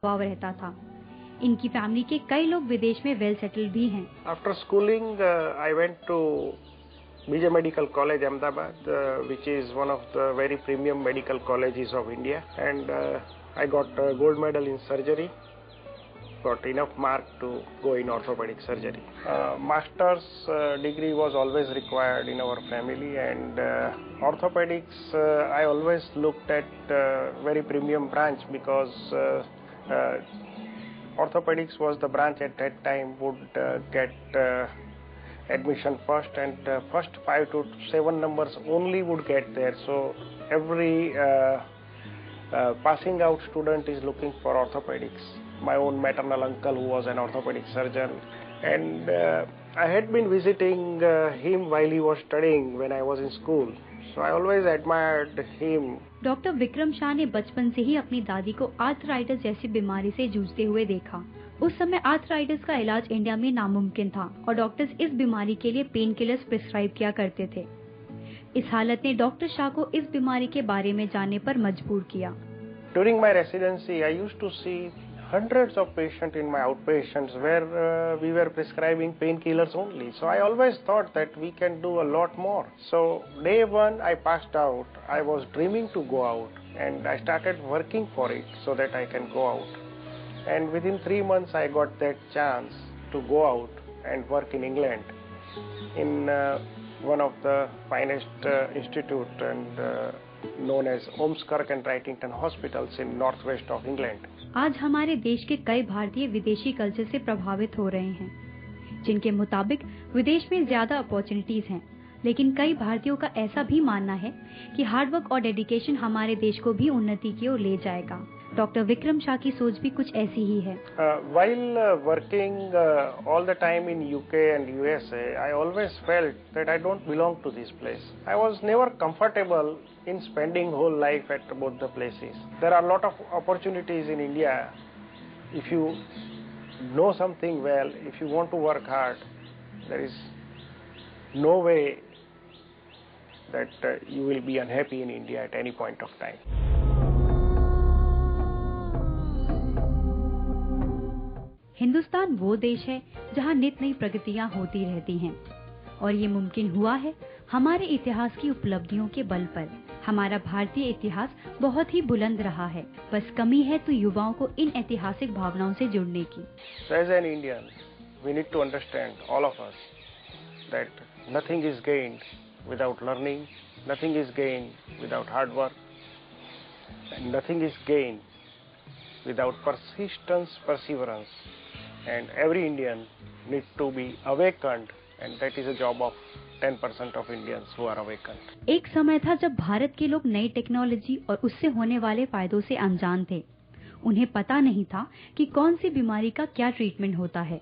दबाव रहता था। इनकी फैमिली के कई लोग विदेश में वेल सेटल्ड भी हैं। After schooling, I went to BJ Medical College, Ahmedabad, which is one of the very premium medical colleges of India, and I got a gold medal in surgery. Got enough mark to go in orthopedic surgery. Master's degree was always required in our family, and orthopedics I always looked at very premium branch because orthopedics was the branch at that time would get admission first, and first 5 to 7 numbers only would get there. So every passing out student is looking for orthopedics. My own maternal uncle, who was an orthopedic surgeon, and I had been visiting him while he was studying when I was in school. So I always admired him. Doctor Vikram Shah ने बचपन से ही अपनी दादी को arthritis जैसी बीमारी से जूझते हुए देखा। उस समय आर्थराइटिस का इलाज इंडिया में नामुमकिन था और डॉक्टर्स इस बीमारी के लिए पेन किलर्स प्रिस्क्राइब किया करते थे। इस हालत ने डॉक्टर शाह को इस बीमारी के बारे में जानने पर मजबूर किया। During my residency, I used to see hundreds of patients in my outpatients where we were prescribing painkillers only. So I always thought that we can do a lot more. So day one I passed out, I was dreaming to go out, and I started working for it so that I can go out. And within 3 months I got that chance to go out and work in England in one of the finest institute and known as Ormskirk and Wrightington hospitals in northwest of England. आज हमारे देश के कई भारतीय विदेशी culture से प्रभावित हो रहे हैं, जिनके मुताबिक विदेश में ज्यादा अपॉर्चुनिटीज हैं, लेकिन कई भारतीयों का ऐसा भी मानना है कि हार्डवर्क और डेडिकेशन हमारे देश को भी उन्नति की ओर ले जाएगा। डॉक्टर विक्रम शाह की सोच भी कुछ ऐसी ही है। While working all the time in UK and USA, I always felt that I don't belong to this place. I was never comfortable in spending whole life at both the places. There are a lot of opportunities in India. If you know something well, if you want to work hard, there is no way that you will be unhappy in India at any point of time. Hindustan वो देश है जहाँ नित नई प्रगतियाँ होती रहती हैं, और ये मुमकिन हुआ है हमारे इतिहास की उपलब्धियों के बल पर। हमारा भारतीय इतिहास बहुत ही बुलंद रहा है, बस कमी है तो युवाओं को इन ऐतिहासिक भावनाओं से जुड़ने की। As an Indian, we need to understand, all of us, that nothing is gained without learning, nothing is gained without hard work, and nothing is gained without persistence, perseverance. And every Indian needs to be awakened, and that is a job of 10% of Indians who are awakened. एक समय था जब भारत के लोग नई technology और उससे होने वाले फायदों से अनजान थे। उन्हें पता नहीं था कि कौन सी बीमारी का क्या ट्रीटमेंट होता है,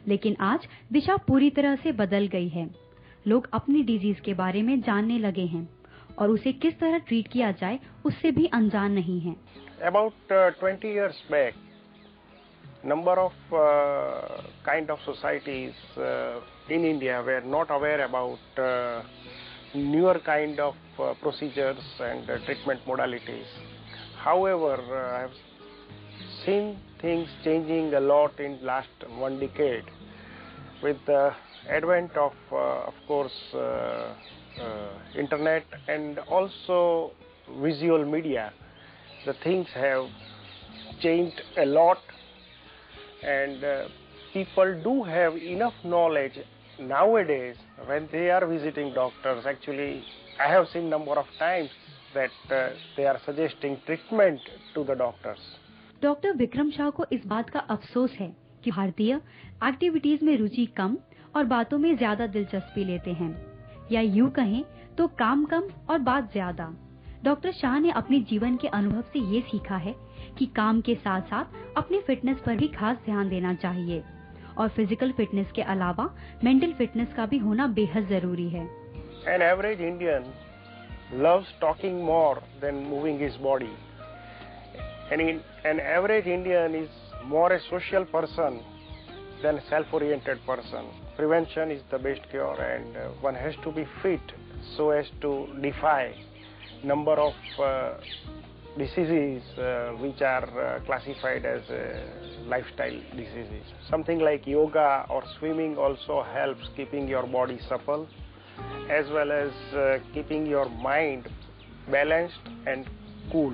लेकिन आज दिशा पूरी तरह से बदल गई है। लोग अपनी डिजीज के बारे में जानने लगे हैं और उसे किस तरह ट्रीट किया जाए उससे भी अनजान नहीं हैं। About 20 years back, number of kind of societies in India were not aware about newer kind of procedures and treatment modalities. However, I have seen things changing a lot in last 1 decade with the advent of course, internet and also visual media. The things have changed a lot, and people do have enough knowledge nowadays when they are visiting doctors. Actually, I have seen number of times that they are suggesting treatment to the doctors. Doctor Vikram Shah को इस बात का अफसोस है कि भारतीय activities में रुचि कम और बातों में ज्यादा दिलचस्पी लेते हैं, या यूं कहें तो काम कम और बात ज्यादा। डॉक्टर शाह ने अपने जीवन के अनुभव से ये सीखा है कि काम के साथ साथ अपनी फिटनेस पर भी खास ध्यान देना चाहिए, और फिजिकल फिटनेस के अलावा मेंटल फिटनेस का भी होना बेहद जरूरी है। An average Indian loves talking more than moving his body. And an average Indian is more a social person than a self-oriented person. Prevention is the best cure, and one has to be fit so as to defy number of diseases which are classified as lifestyle diseases. Something like yoga or swimming also helps keeping your body supple as well as keeping your mind balanced and cool.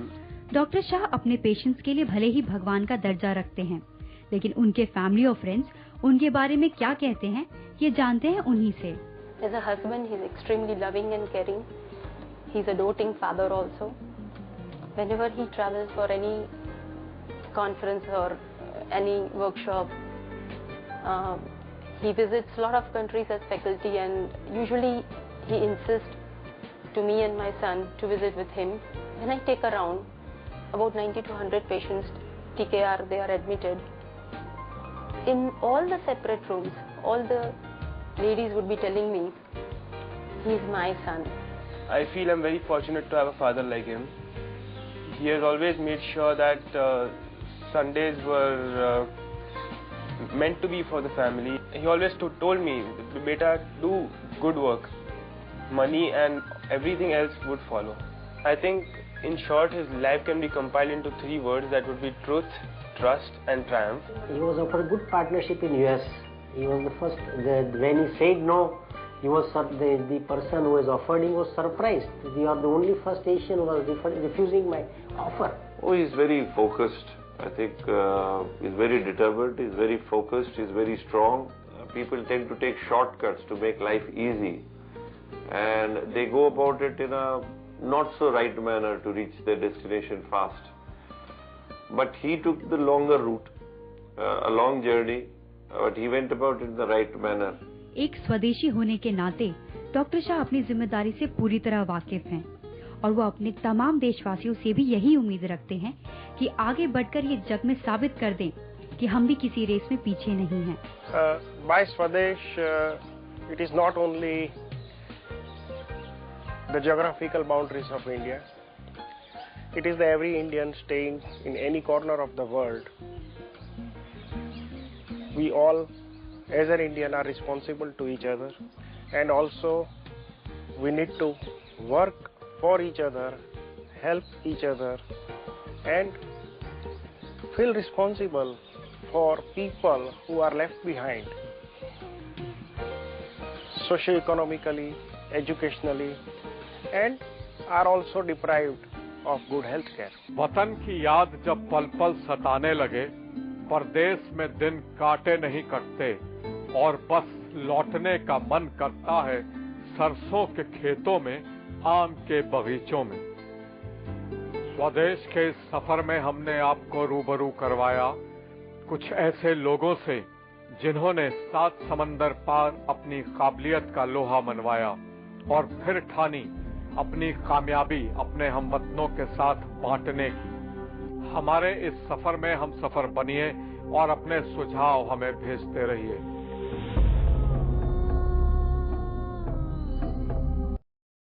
Doctor Shah अपने patients के लिए भले ही भगवान का दर्जा रखते हैं, लेकिन उनके फैमिली और फ्रेंड्स उनके बारे में क्या कहते हैं ये जानते हैं उन्हीं से। As a husband, he is extremely loving and caring. He is a doting father also. Whenever he travels for any conference or any workshop, he visits a lot of countries as faculty, and usually he insists to me and my son to visit with him. When I take around about 90 to 100 patients, TKR, they are admitted. In all the separate rooms, all the ladies would be telling me, he is my son. I feel I'm very fortunate to have a father like him. He has always made sure that Sundays were meant to be for the family. He always told me, beta, do good work. Money and everything else would follow. I think, in short, his life can be compiled into 3 words. That would be truth, trust and triumph. He was offered a good partnership in US. He was the first, when he said no, he was the person who was offered, he was surprised. We are the only first Asian who was refusing my offer. Oh, he's very focused. I think he's very determined, he's very focused, he's very strong. People tend to take shortcuts to make life easy, and they go about it in a not so right manner to reach their destination fast. But he took the longer route, a long journey, but he went about it in the right manner. एक स्वदेशी होने के नाते doctor Shah अपनी जिम्मेदारी से पूरी तरह वाकिफ हैं और वो अपने तमाम देशवासियों से भी यही उम्मीद रखते हैं कि आगे बढ़कर ये जग में साबित कर दें कि हम भी किसी रेस में पीछे नहीं हैं। By Swadesh, it is not only the geographical boundaries of India. It is the every Indian staying in any corner of the world. We all, as an Indian, are responsible to each other, and also we need to work for each other, help each other, and feel responsible for people who are left behind, socio-economically, educationally, and are also deprived of good health care. वतन की याद जब पल पल सताने लगे, परदेश में दिन काटे नहीं कटते और बस लौटने का मन करता है सरसों के खेतों में, आम के बगीचों में। स्वदेश के इस सफर में हमने आपको रूबरू करवाया कुछ ऐसे लोगों से जिन्होंने 7 समंदर पार अपनी काबिलियत का लोहा मनवाया और फिर ठानी अपनी कामयाबी अपने हमवतनों के साथ बांटने की। हमारे इस सफर में हम सफर बनिए और अपने सुझाव हमें भेजते रहिए।